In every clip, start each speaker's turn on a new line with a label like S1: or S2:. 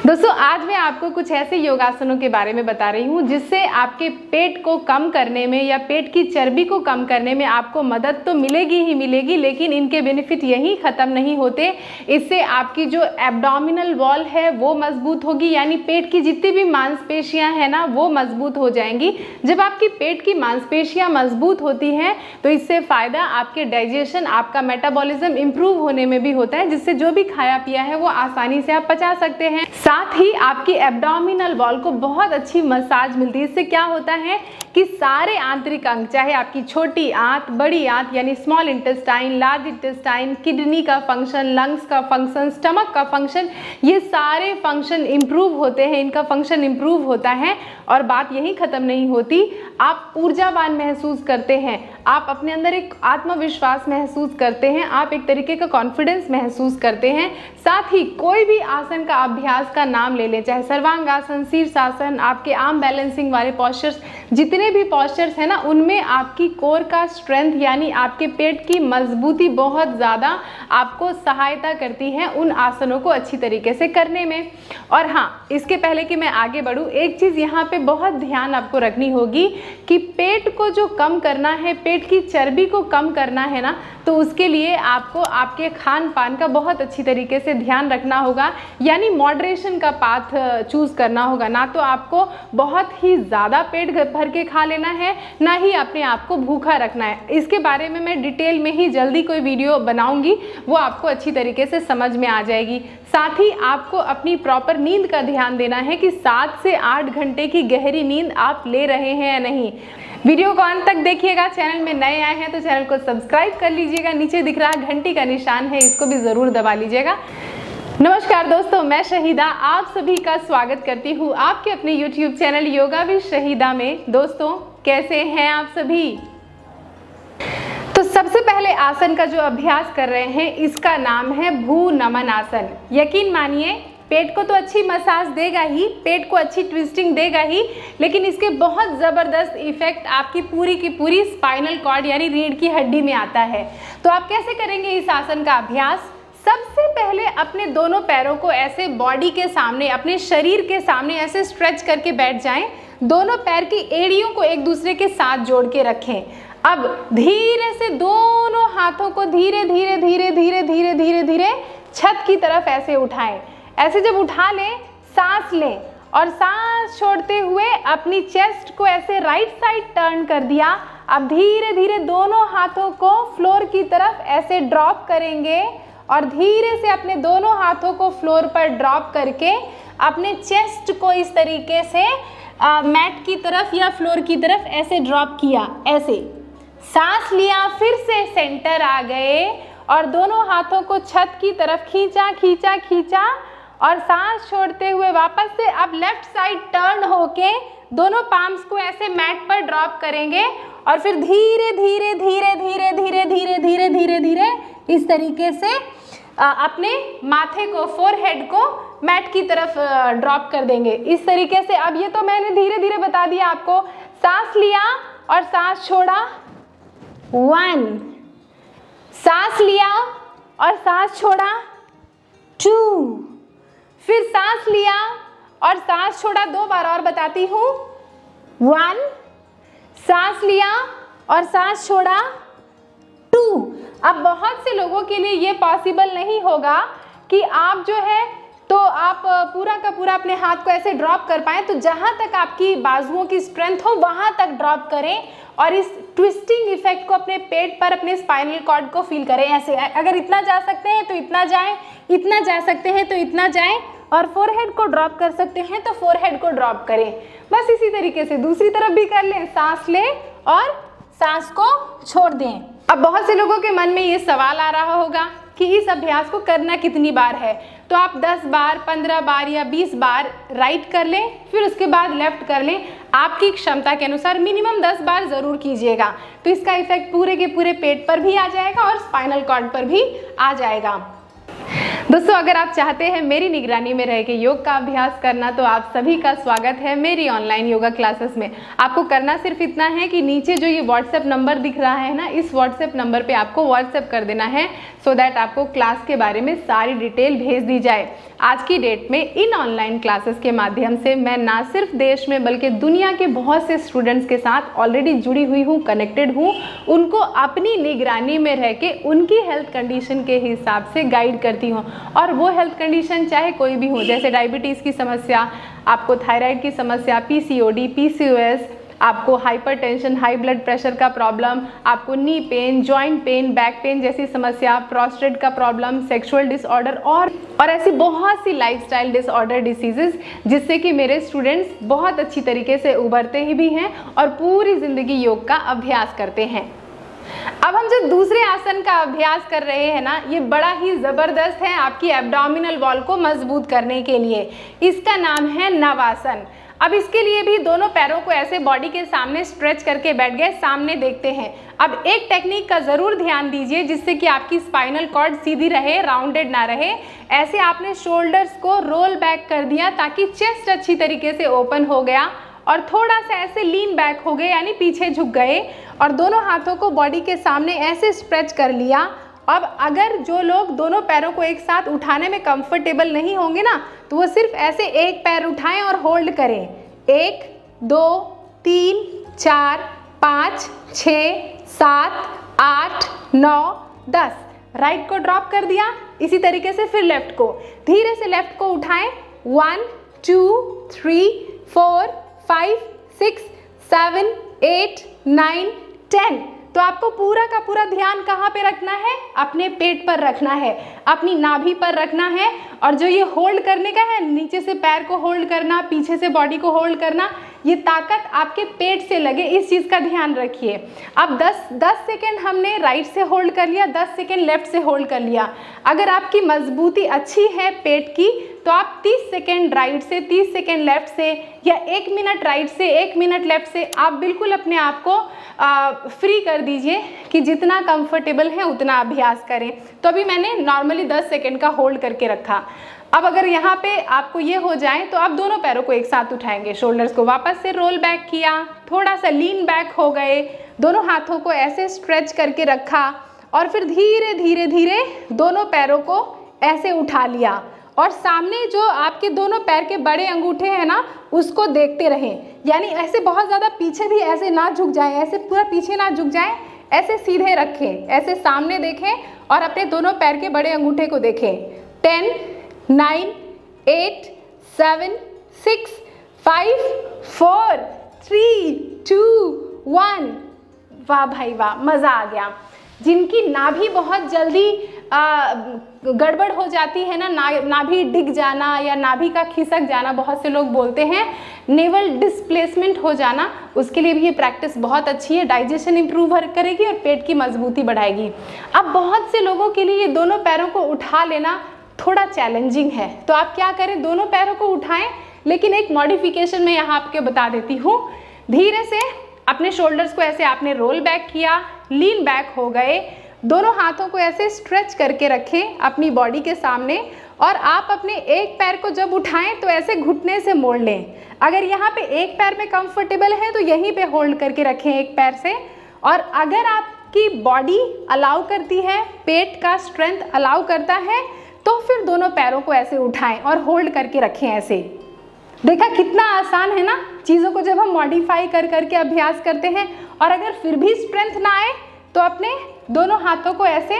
S1: दोस्तों आज मैं आपको कुछ ऐसे योगासनों के बारे में बता रही हूँ जिससे आपके पेट को कम करने में या पेट की चर्बी को कम करने में आपको मदद तो मिलेगी ही मिलेगी, लेकिन इनके बेनिफिट यहीं ख़त्म नहीं होते। इससे आपकी जो एब्डोमिनल वॉल है वो मजबूत होगी, यानी पेट की जितनी भी मांसपेशियां हैं ना वो मजबूत हो जाएंगी। जब आपकी पेट की मांसपेशियां मजबूत होती हैं तो इससे फ़ायदा आपके डाइजेशन, आपका मेटाबॉलिज्म इम्प्रूव होने में भी होता है, जिससे जो भी खाया पिया है वो आसानी से आप पचा सकते हैं। साथ ही आपकी एब्डोमिनल वॉल को बहुत अच्छी मसाज मिलती है। इससे क्या होता है कि सारे आंतरिक अंग, चाहे आपकी छोटी आंत, बड़ी आंत यानी small intestine, large intestine, kidney का फंक्शन, लंग्स का फंक्शन, स्टमक का फंक्शन, ये सारे फंक्शन इम्प्रूव होते हैं, इनका फंक्शन इम्प्रूव होता है। और बात यहीं ख़त्म नहीं होती, आप ऊर्जावान महसूस करते हैं, आप अपने अंदर एक आत्मविश्वास महसूस करते हैं, आप एक तरीके का कॉन्फिडेंस महसूस करते हैं। साथ ही कोई भी आसन का अभ्यास का नाम ले लें, चाहे सर्वांगासन, शीर्षासन, आपके आर्म बैलेंसिंग वाले पॉस्चर्स, जितने भी पॉस्चर्स हैं ना, उनमें आपकी कोर का स्ट्रेंथ यानी आपके पेट की मजबूती बहुत ज़्यादा आपको सहायता करती है उन आसनों को अच्छी तरीके से करने में। और हाँ, इसके पहले कि मैं आगे बढ़ूँ, एक चीज़ यहाँ पे बहुत ध्यान आपको रखनी होगी कि पेट को जो कम करना है, पेट की चर्बी को कम करना है ना, तो उसके लिए आपको आपके खान पान का बहुत अच्छी तरीके से ध्यान रखना होगा, यानी मॉडरेशन का पाथ चूज़ करना होगा। ना तो आपको बहुत ही ज़्यादा पेट भर के खा लेना है, ना ही अपने आप को भूखा रखना है। इसके बारे में मैं डिटेल में ही जल्दी कोई वीडियो बनाऊंगी, वो आपको अच्छी तरीके से समझ में आ जाएगी। साथ ही आपको अपनी प्रॉपर नींद का ध्यान देना है कि 7 से 8 घंटे की गहरी नींद आप ले रहे हैं या नहीं। वीडियो को अंत तक देखिएगा। चैनल में नए आए हैं तो चैनल को सब्सक्राइब कर लीजिएगा, नीचे दिख रहा घंटी का निशान है, इसको भी ज़रूर दबा लीजिएगा। नमस्कार दोस्तों, मैं शहीदा आप सभी का स्वागत करती हूँ आपके अपने YouTube channel yoga with Shahida में। दोस्तों कैसे हैं आप सभी? तो सबसे पहले आसन का जो अभ्यास कर रहे हैं इसका नाम है भू नमन आसन। यकीन मानिए पेट को तो अच्छी मसाज देगा ही, पेट को अच्छी ट्विस्टिंग देगा ही, लेकिन इसके बहुत ज़बरदस्त इफेक्ट आपकी पूरी की पूरी स्पाइनल कॉर्ड यानी रीढ़ की हड्डी में आता है। तो आप कैसे करेंगे इस आसन का अभ्यास? सबसे पहले अपने दोनों पैरों को ऐसे बॉडी के सामने, अपने शरीर के सामने ऐसे स्ट्रेच करके बैठ जाएं। दोनों पैर की एड़ियों को एक दूसरे के साथ जोड़ के रखें। अब धीरे से दोनों हाथों को धीरे धीरे धीरे धीरे धीरे धीरे धीरे छत की तरफ ऐसे उठाएं। ऐसे जब उठा लें, सांस लें और सांस छोड़ते हुए अपनी चेस्ट को ऐसे राइट साइड टर्न कर दिया। अब धीरे धीरे दोनों हाथों को फ्लोर की तरफ ऐसे ड्रॉप करेंगे और धीरे से अपने दोनों हाथों को फ्लोर पर ड्रॉप करके अपने चेस्ट को इस तरीके से मैट की तरफ या फ्लोर की तरफ ऐसे ड्रॉप किया। ऐसे सांस लिया, फिर से सेंटर आ गए और दोनों हाथों को छत की तरफ खींचा खींचा खींचा और सांस छोड़ते हुए वापस से अब लेफ्ट साइड टर्न होके दोनों पाम्स को ऐसे मैट पर ड्रॉप करेंगे और फिर धीरे धीरे धीरे धीरे धीरे धीरे धीरे धीरे धीरे इस तरीके से अपने माथे को, फोरहेड को मैट की तरफ ड्रॉप कर देंगे इस तरीके से। अब ये तो मैंने धीरे धीरे बता दिया आपको। सांस लिया और सांस छोड़ा, 1, सांस लिया और सांस छोड़ा, 2, फिर सांस लिया और सांस छोड़ा। 2 बार और बताती हूँ, 1, सांस लिया और सांस छोड़ा, 2। अब बहुत से लोगों के लिए ये पॉसिबल नहीं होगा कि आप जो है तो आप पूरा का पूरा अपने हाथ को ऐसे ड्रॉप कर पाएँ। तो जहाँ तक आपकी बाजुओं की स्ट्रेंथ हो वहाँ तक ड्रॉप करें और इस ट्विस्टिंग इफेक्ट को अपने पेट पर, अपने स्पाइनल कॉर्ड को फील करें। ऐसे अगर इतना जा सकते हैं तो इतना जाएं, इतना जा सकते हैं तो इतना जाएं और फोरहेड को ड्रॉप कर सकते हैं तो फोरहेड को ड्रॉप करें। बस इसी तरीके से दूसरी तरफ भी कर लें। सांस लें और सांस को छोड़ दें। अब बहुत से लोगों के मन में ये सवाल आ रहा होगा कि इस अभ्यास को करना कितनी बार है? तो आप 10 बार, 15 बार या 20 बार राइट कर लें, फिर उसके बाद लेफ्ट कर लें। आपकी क्षमता के अनुसार मिनिमम 10 बार ज़रूर कीजिएगा, तो इसका इफेक्ट पूरे के पूरे पेट पर भी आ जाएगा और स्पाइनल कॉर्ड पर भी आ जाएगा। दोस्तों, अगर आप चाहते हैं मेरी निगरानी में रह के योग का अभ्यास करना तो आप सभी का स्वागत है मेरी ऑनलाइन योगा क्लासेस में। आपको करना सिर्फ इतना है कि नीचे जो ये व्हाट्सएप नंबर दिख रहा है ना, इस व्हाट्सएप नंबर पे आपको व्हाट्सएप कर देना है सो दैट आपको क्लास के बारे में सारी डिटेल भेज दी जाए। आज की डेट में इन ऑनलाइन क्लासेस के माध्यम से मैं ना सिर्फ देश में बल्कि दुनिया के बहुत से स्टूडेंट्स के साथ ऑलरेडी जुड़ी हुई हूँ, कनेक्टेड हूँ। उनको अपनी निगरानी में रह के उनकी हेल्थ कंडीशन के हिसाब से गाइड करती हूँ, और वो हेल्थ कंडीशन चाहे कोई भी हो, जैसे डायबिटीज़ की समस्या, आपको थायराइड की समस्या, पीसीओडी, पीसीओएस, आपको हाइपरटेंशन, हाई ब्लड प्रेशर का प्रॉब्लम, आपको knee pain, joint pain, back pain जैसी समस्या, प्रोस्टेट का प्रॉब्लम, सेक्सुअल डिसऑर्डर और ऐसी बहुत सी लाइफस्टाइल डिसऑर्डर डिसीजेस जिससे कि मेरे स्टूडेंट्स बहुत अच्छी तरीके से उभरते ही भी हैं और पूरी ज़िंदगी योग का अभ्यास करते हैं। अब हम जो दूसरे आसन का अभ्यास कर रहे हैं ना, ये बड़ा ही ज़बरदस्त है आपकी एब्डोमिनल वॉल को मजबूत करने के लिए। इसका नाम है नवासन। अब इसके लिए भी दोनों पैरों को ऐसे बॉडी के सामने स्ट्रेच करके बैठ गए, सामने देखते हैं। अब एक टेक्निक का ज़रूर ध्यान दीजिए जिससे कि आपकी स्पाइनल कॉर्ड सीधी रहे, राउंडेड ना रहे। ऐसे आपने शोल्डर्स को रोल बैक कर दिया ताकि चेस्ट अच्छी तरीके से ओपन हो गया और थोड़ा सा ऐसे लीन बैक हो गए, यानी पीछे झुक गए, और दोनों हाथों को बॉडी के सामने ऐसे स्ट्रेच कर लिया। अब अगर जो लोग दोनों पैरों को एक साथ उठाने में कंफर्टेबल नहीं होंगे ना, तो वो सिर्फ ऐसे एक पैर उठाएं और होल्ड करें। 1 2 3 4 5 6 7 8 9 10। राइट को ड्रॉप कर दिया। इसी तरीके से फिर लेफ्ट को धीरे से लेफ्ट को उठाएं। 1 2 3 4 5 6 7 8 9 10। तो आपको पूरा का पूरा ध्यान कहाँ पे रखना है? अपने पेट पर रखना है, अपनी नाभि पर रखना है। और जो ये होल्ड करने का है, नीचे से पैर को होल्ड करना, पीछे से बॉडी को होल्ड करना, ये ताकत आपके पेट से लगे, इस चीज़ का ध्यान रखिए। अब 10 सेकेंड हमने राइट से होल्ड कर लिया, 10 सेकेंड लेफ्ट से होल्ड कर लिया। अगर आपकी मजबूती अच्छी है पेट की तो आप 30 सेकेंड राइट से, 30 सेकेंड लेफ्ट से, या 1 मिनट राइट से, 1 मिनट लेफ्ट से आप बिल्कुल अपने आप को फ्री कर दीजिए कि जितना कंफर्टेबल है उतना अभ्यास करें। तो अभी मैंने नॉर्मली 10 सेकेंड का होल्ड करके रखा। अब अगर यहाँ पे आपको ये हो जाए तो आप दोनों पैरों को एक साथ उठाएंगे, शोल्डर्स को वापस से रोल बैक किया, थोड़ा सा लीन बैक हो गए, दोनों हाथों को ऐसे स्ट्रेच करके रखा और फिर धीरे धीरे धीरे दोनों पैरों को ऐसे उठा लिया। और सामने जो आपके दोनों पैर के बड़े अंगूठे हैं ना, उसको देखते रहें, यानी ऐसे बहुत ज़्यादा पीछे भी ऐसे ना झुक जाएं, ऐसे पूरा पीछे ना झुक जाएं, ऐसे सीधे रखें, ऐसे सामने देखें और अपने दोनों पैर के बड़े अंगूठे को देखें। 10 9 8 7 6 5 4 3 2 1। वाह भाई वाह, मज़ा आ गया। जिनकी नाभि बहुत जल्दी गड़बड़ हो जाती है ना, नाभि डिग जाना या नाभि का खिसक जाना, बहुत से लोग बोलते हैं नेवल डिस्प्लेसमेंट हो जाना, उसके लिए भी ये प्रैक्टिस बहुत अच्छी है। डाइजेशन इंप्रूव करेगी और पेट की मजबूती बढ़ाएगी। अब बहुत से लोगों के लिए ये दोनों पैरों को उठा लेना थोड़ा चैलेंजिंग है, तो आप क्या करें, दोनों पैरों को उठाएं, लेकिन एक मॉडिफिकेशन मैं यहाँ आपके बता देती हूँ। धीरे से अपने शोल्डर्स को ऐसे आपने रोल बैक किया, लीन बैक हो गए, दोनों हाथों को ऐसे स्ट्रेच करके रखें अपनी बॉडी के सामने, और आप अपने एक पैर को जब उठाएं तो ऐसे घुटने से मोड़ लें। अगर यहाँ पे एक पैर में कंफर्टेबल है तो यहीं पे होल्ड करके रखें एक पैर से, और अगर आपकी बॉडी अलाउ करती है, पेट का स्ट्रेंथ अलाउ करता है, तो फिर दोनों पैरों को ऐसे उठाएं और होल्ड करके रखें ऐसे। देखा कितना आसान है ना, चीज़ों को जब हम मॉडिफाई कर करके अभ्यास करते हैं। और अगर फिर भी स्ट्रेंथ ना आए तो अपने दोनों हाथों को ऐसे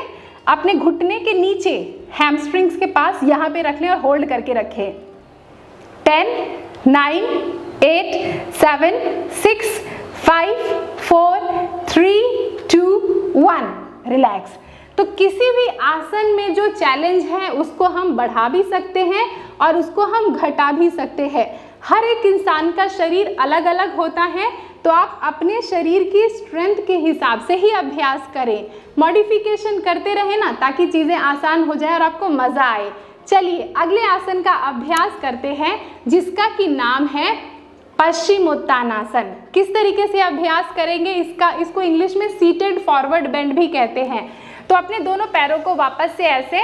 S1: अपने घुटने के नीचे, हैमस्ट्रिंग्स के पास यहाँ पे रख लें और होल्ड करके रखें। 10 9 8 7 6 5 4 3 2 1। रिलैक्स। तो किसी भी आसन में जो चैलेंज है उसको हम बढ़ा भी सकते हैं और उसको हम घटा भी सकते हैं। हर एक इंसान का शरीर अलग अलग होता है, तो आप अपने शरीर की स्ट्रेंथ के हिसाब से ही अभ्यास करें, मॉडिफिकेशन करते रहें ना, ताकि चीज़ें आसान हो जाए और आपको मज़ा आए। चलिए अगले आसन का अभ्यास करते हैं, जिसका कि नाम है पश्चिमोत्तानासन। किस तरीके से अभ्यास करेंगे इसको इंग्लिश में सीटेड फॉरवर्ड बेंड भी कहते हैं। तो अपने दोनों पैरों को वापस से ऐसे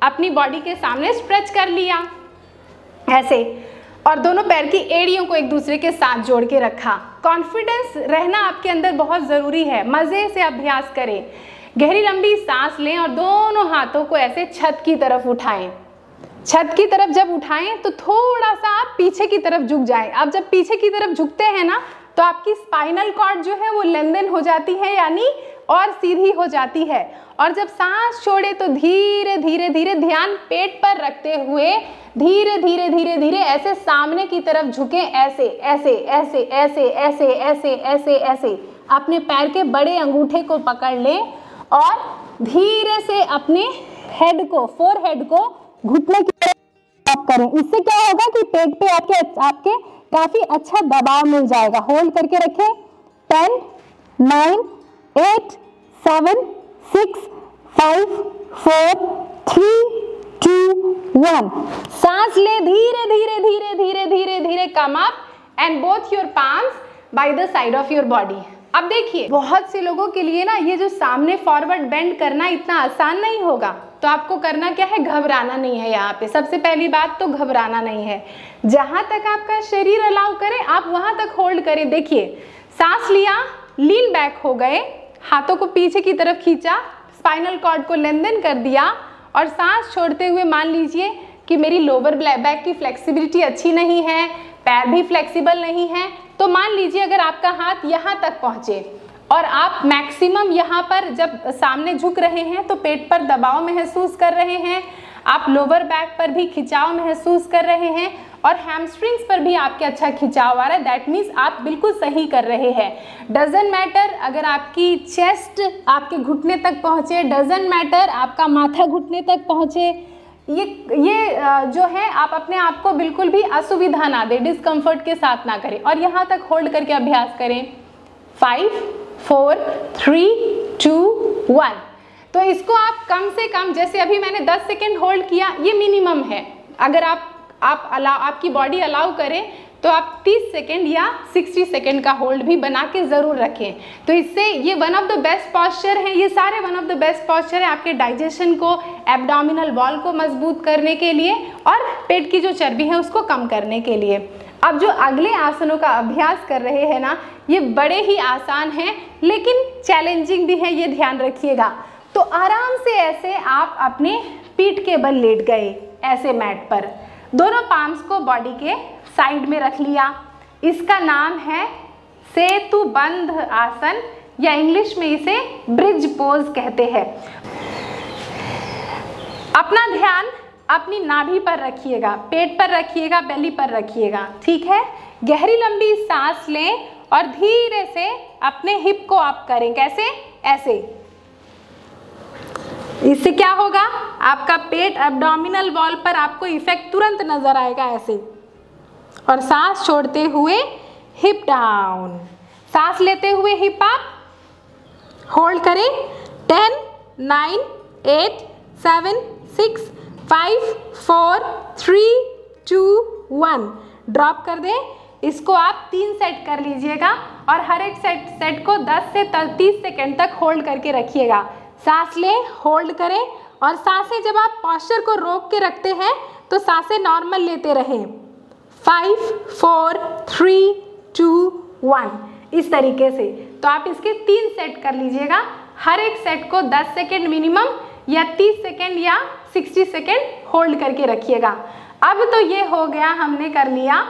S1: अपनी बॉडी के सामने स्ट्रेच कर लिया ऐसे, और दोनों पैर की एड़ियों को एक दूसरे के साथ जोड़ के रखा। कॉन्फिडेंस रहना आपके अंदर बहुत ज़रूरी है। मज़े से अभ्यास करें। गहरी लंबी सांस लें और दोनों हाथों को ऐसे छत की तरफ उठाएं। छत की तरफ जब उठाएं तो थोड़ा सा आप पीछे की तरफ झुक जाएं। अब जब पीछे की तरफ झुकते हैं ना, तो आपकी स्पाइनल कॉर्ड जो है वो लेंथन हो जाती है, यानी और सीधी हो जाती है। और जब सांस छोड़े तो धीरे धीरे धीरे ध्यान पेट पर रखते हुए धीरे धीरे धीरे धीरे ऐसे सामने की तरफ झुकें, ऐसे ऐसे ऐसे ऐसे ऐसे ऐसे ऐसे ऐसे। अपने पैर के बड़े अंगूठे को पकड़ लें और धीरे से अपने हेड को, फोरहेड को घुटने की तरफ करें। इससे क्या होगा कि पेट पे आपके काफी अच्छा दबाव मिल जाएगा। होल्ड करके रखें। 10, 9, 8, 7, 6, 5, 4, 3, 2, 1। सांस ले, धीरे धीरे धीरे धीरे धीरे धीरे come up and both your palms by the side of your body. अब देखिए, बहुत से लोगों के लिए ना ये जो सामने फॉरवर्ड बेंड करना इतना आसान नहीं होगा। तो आपको करना क्या है, घबराना नहीं है। यहाँ पे सबसे पहली बात तो घबराना नहीं है। जहाँ तक आपका शरीर अलाउ करे आप वहाँ तक होल्ड करें। देखिए, सांस लिया, लीन बैक हो गए, हाथों को पीछे की तरफ खींचा, स्पाइनल कॉर्ड को लेंथन कर दिया और सांस छोड़ते हुए मान लीजिए कि मेरी लोअर बैक की फ्लेक्सिबिलिटी अच्छी नहीं है, पैर भी फ्लेक्सिबल नहीं है, तो मान लीजिए अगर आपका हाथ यहाँ तक पहुँचे और आप मैक्सिमम यहाँ पर जब सामने झुक रहे हैं तो पेट पर दबाव महसूस कर रहे हैं, आप लोअर बैक पर भी खिंचाव महसूस कर रहे हैं और हैमस्ट्रिंग्स पर भी आपके अच्छा खिंचाव आ रहा है, दैट मीन्स आप बिल्कुल सही कर रहे हैं। डजंट मैटर अगर आपकी चेस्ट आपके घुटने तक पहुँचे, डजंट मैटर आपका माथा घुटने तक पहुँचे, ये जो है आप अपने आप को बिल्कुल भी असुविधा ना दें, डिस्कम्फर्ट के साथ ना करें और यहाँ तक होल्ड करके अभ्यास करें। 5, 4, 3, 2, 1। तो इसको आप कम से कम, जैसे अभी मैंने 10 सेकेंड होल्ड किया, ये मिनिमम है। अगर आपकी बॉडी अलाउ करे तो आप 30 सेकेंड या 60 सेकेंड का होल्ड भी बना के ज़रूर रखें। तो इससे ये one of the best posture है। ये सारे one of the best posture है आपके डाइजेशन को, एब्डोमिनल वॉल को मजबूत करने के लिए और पेट की जो चर्बी है उसको कम करने के लिए। अब जो अगले आसनों का अभ्यास कर रहे हैं ना, ये बड़े ही आसान हैं लेकिन चैलेंजिंग भी है, ये ध्यान रखिएगा। तो आराम से ऐसे आप अपने पीठ के बल लेट गए ऐसे मैट पर, दोनों पाम्स को बॉडी के साइड में रख लिया। इसका नाम है सेतु बंध आसन या इंग्लिश में इसे ब्रिज पोज कहते हैं। अपना ध्यान अपनी नाभि पर रखिएगा, पेट पर रखिएगा, बेली पर रखिएगा, ठीक है। गहरी लंबी सांस लें और धीरे से अपने हिप को अप करें। कैसे? ऐसे। इससे क्या होगा, आपका पेट एब्डोमिनल वॉल पर आपको इफेक्ट तुरंत नजर आएगा ऐसे। और सांस छोड़ते हुए हिप डाउन, सांस लेते हुए हिप अप, होल्ड करें। 10, 9, 8, 7, 6, 5, 4, 3, 2, 1। ड्रॉप कर दें। इसको आप 3 सेट कर लीजिएगा और हर एक सेट को 10 से 30 सेकेंड तक होल्ड करके रखिएगा। सांस लें, होल्ड करें और सांसें जब आप पॉस्चर को रोक के रखते हैं तो सांसें नॉर्मल लेते रहें। 5, 4, 3, 2, 1 इस तरीके से। तो आप इसके 3 सेट कर लीजिएगा। हर एक सेट को 10 सेकेंड मिनिमम या 30 सेकेंड या 60 सेकेंड होल्ड करके रखिएगा। अब तो ये हो गया, हमने कर लिया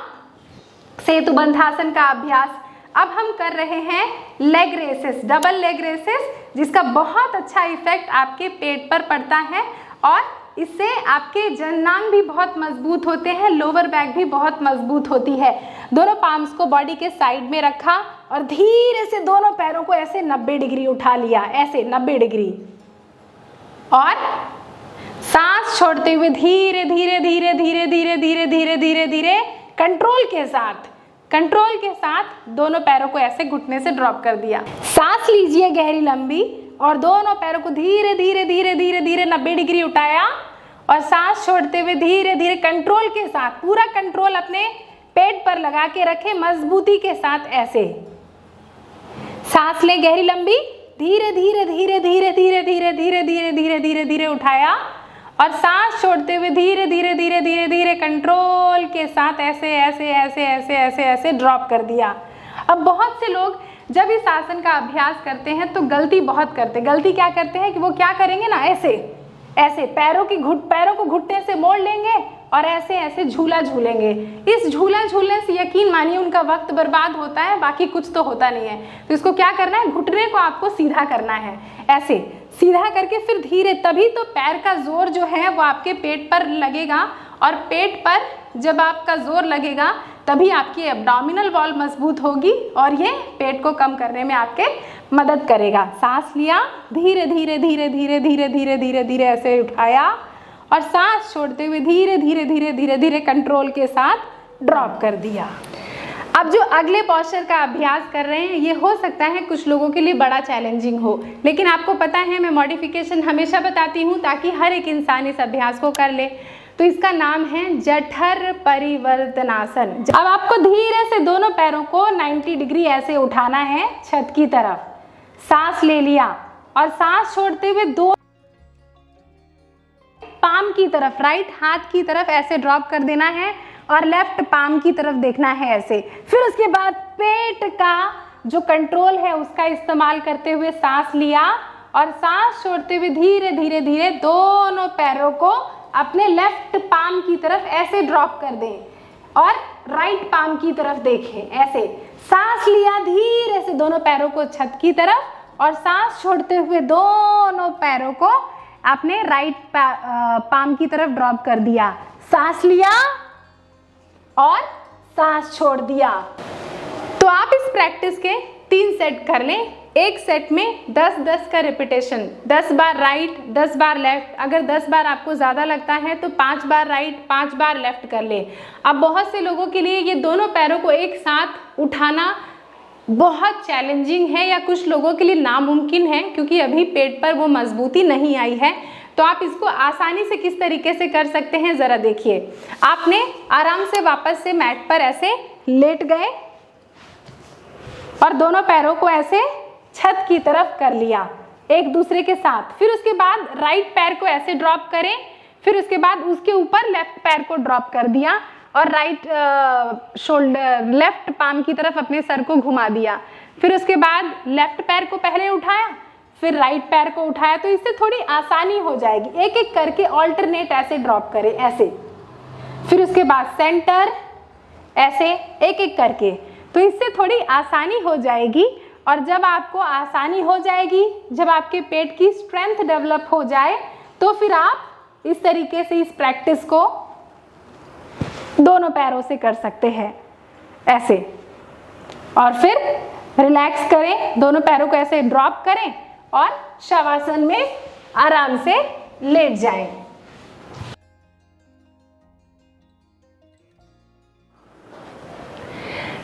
S1: सेतुबंधासन का अभ्यास। अब हम कर रहे हैं leg raises, double leg raises, जिसका बहुत अच्छा इफेक्ट आपके पेट पर पड़ता है और इससे आपके जननांग भी बहुत मजबूत होते हैं, लोअर बैक भी बहुत मजबूत होती है। दोनों पाम्स को बॉडी के साइड में रखा और धीरे से दोनों पैरों को ऐसे 90 डिग्री उठा लिया, ऐसे 90 डिग्री। और सांस छोड़ते हुए धीरे धीरे धीरे धीरे धीरे धीरे धीरे धीरे धीरे कंट्रोल के साथ दोनों पैरों को ऐसे घुटने से ड्रॉप कर दिया। सांस लीजिए गहरी लंबी और दोनों पैरों को धीरे धीरे धीरे धीरे धीरे 90 डिग्री उठाया और सांस छोड़ते हुए धीरे धीरे कंट्रोल के साथ, पूरा कंट्रोल अपने पेट पर लगा के रखें मजबूती के साथ। ऐसे सांस ले गहरी लंबी, धीरे धीरे धीरे धीरे धीरे धीरे धीरे धीरे धीरे धीरे धीरे उठाया और सांस छोड़ते हुए धीरे धीरे धीरे धीरे धीरे कंट्रोल के साथ ऐसे ऐसे ऐसे ऐसे ऐसे ऐसे ड्रॉप कर दिया। अब बहुत से लोग जब इस आसन का अभ्यास करते हैं तो गलती बहुत करते, गलती क्या करते हैं कि वो क्या करेंगे ना, ऐसे ऐसे पैरों को घुटने से मोड़ लेंगे और ऐसे ऐसे झूला झूलेंगे। इस झूला झूलने से यकीन मानिए उनका वक्त बर्बाद होता है, बाकी कुछ तो होता नहीं है। तो इसको क्या करना है, घुटने को आपको सीधा करना है, ऐसे सीधा करके फिर धीरे, तभी तो पैर का जोर जो है वो आपके पेट पर लगेगा, और पेट पर जब आपका जोर लगेगा तभी आपकी एब्डोमिनल वॉल मजबूत होगी और ये पेट को कम करने में आपके मदद करेगा। सांस लिया, धीरे धीरे धीरे धीरे धीरे धीरे धीरे धीरे ऐसे उठाया और सांस छोड़ते हुए धीरे धीरे धीरे धीरे धीरे कंट्रोल के साथ ड्रॉप कर दिया। अब जो अगले पोस्चर का अभ्यास कर रहे हैं ये हो सकता है कुछ लोगों के लिए बड़ा चैलेंजिंग हो, लेकिन आपको पता है मैं मॉडिफिकेशन हमेशा बताती हूँ ताकि हर एक इंसान इस अभ्यास को कर ले। तो इसका नाम है जठर परिवर्तनासन। अब आपको धीरे से दोनों पैरों को 90 डिग्री ऐसे उठाना है छत की तरफ। सांस ले लिया और सांस छोड़ते हुए दो पाम की तरफ, राइट हाथ की तरफ ऐसे ड्रॉप कर देना है और लेफ्ट पाम की तरफ देखना है ऐसे। फिर उसके बाद पेट का जो कंट्रोल है उसका इस्तेमाल करते हुए सांस लिया और सांस छोड़ते हुए धीरे धीरे धीरे दोनों पैरों को अपने लेफ्ट पाम की तरफ ऐसे ड्रॉप कर दें और राइट पाम की तरफ देखें ऐसे। सांस लिया, धीरे से दोनों पैरों को छत की तरफ और सांस छोड़ते हुए दोनों पैरों को अपने राइट पाम की तरफ ड्रॉप कर दिया। सांस लिया और सांस छोड़ दिया। तो आप इस प्रैक्टिस के 3 सेट कर लें। एक सेट में 10-10 का रिपीटेशन, 10 बार राइट 10 बार लेफ्ट। अगर 10 बार आपको ज़्यादा लगता है तो 5 बार राइट 5 बार लेफ्ट कर ले। अब बहुत से लोगों के लिए ये दोनों पैरों को एक साथ उठाना बहुत चैलेंजिंग है या कुछ लोगों के लिए नामुमकिन है, क्योंकि अभी पेट पर वो मजबूती नहीं आई है। तो आप इसको आसानी से किस तरीके से कर सकते हैं ज़रा देखिए। आपने आराम से वापस से मैट पर ऐसे लेट गए और दोनों पैरों को ऐसे छत की तरफ कर लिया एक दूसरे के साथ। फिर उसके बाद राइट पैर को ऐसे ड्रॉप करें, फिर उसके बाद उसके ऊपर लेफ्ट पैर को ड्रॉप कर दिया और राइट शोल्डर लेफ्ट पाम की तरफ अपने सर को घुमा दिया। फिर उसके बाद लेफ्ट पैर को पहले उठाया, फिर राइट पैर को उठाया। तो इससे थोड़ी आसानी हो जाएगी। एक एक करके ऑल्टरनेट ऐसे ड्रॉप करें ऐसे। फिर उसके बाद सेंटर ऐसे एक एक करके। तो इससे थोड़ी आसानी हो जाएगी। और जब आपको आसानी हो जाएगी, जब आपके पेट की स्ट्रेंथ डेवलप हो जाए, तो फिर आप इस तरीके से इस प्रैक्टिस को दोनों पैरों से कर सकते हैं ऐसे। और फिर रिलैक्स करें, दोनों पैरों को ऐसे ड्रॉप करें और शवासन में आराम से लेट जाएं।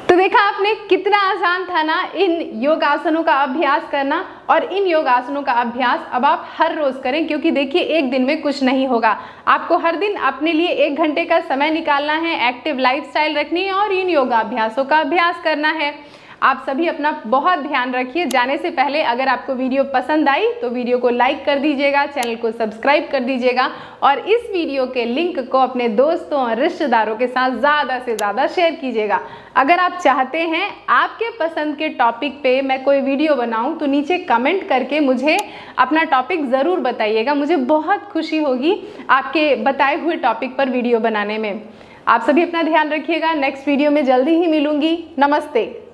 S1: तो देखा आपने कितना आसान था ना इन योगासनों का अभ्यास करना। और इन योगासनों का अभ्यास अब आप हर रोज करें, क्योंकि देखिए एक दिन में कुछ नहीं होगा। आपको हर दिन अपने लिए 1 घंटे का समय निकालना है, एक्टिव लाइफस्टाइल रखनी है और इन योगाभ्यासों का अभ्यास करना है। आप सभी अपना बहुत ध्यान रखिए। जाने से पहले अगर आपको वीडियो पसंद आई तो वीडियो को लाइक कर दीजिएगा, चैनल को सब्सक्राइब कर दीजिएगा और इस वीडियो के लिंक को अपने दोस्तों और रिश्तेदारों के साथ ज़्यादा से ज़्यादा शेयर कीजिएगा। अगर आप चाहते हैं आपके पसंद के टॉपिक पे मैं कोई वीडियो बनाऊं तो नीचे कमेंट करके मुझे अपना टॉपिक ज़रूर बताइएगा। मुझे बहुत खुशी होगी आपके बताए हुए टॉपिक पर वीडियो बनाने में। आप सभी अपना ध्यान रखिएगा। नेक्स्ट वीडियो में जल्दी ही मिलूंगी। नमस्ते।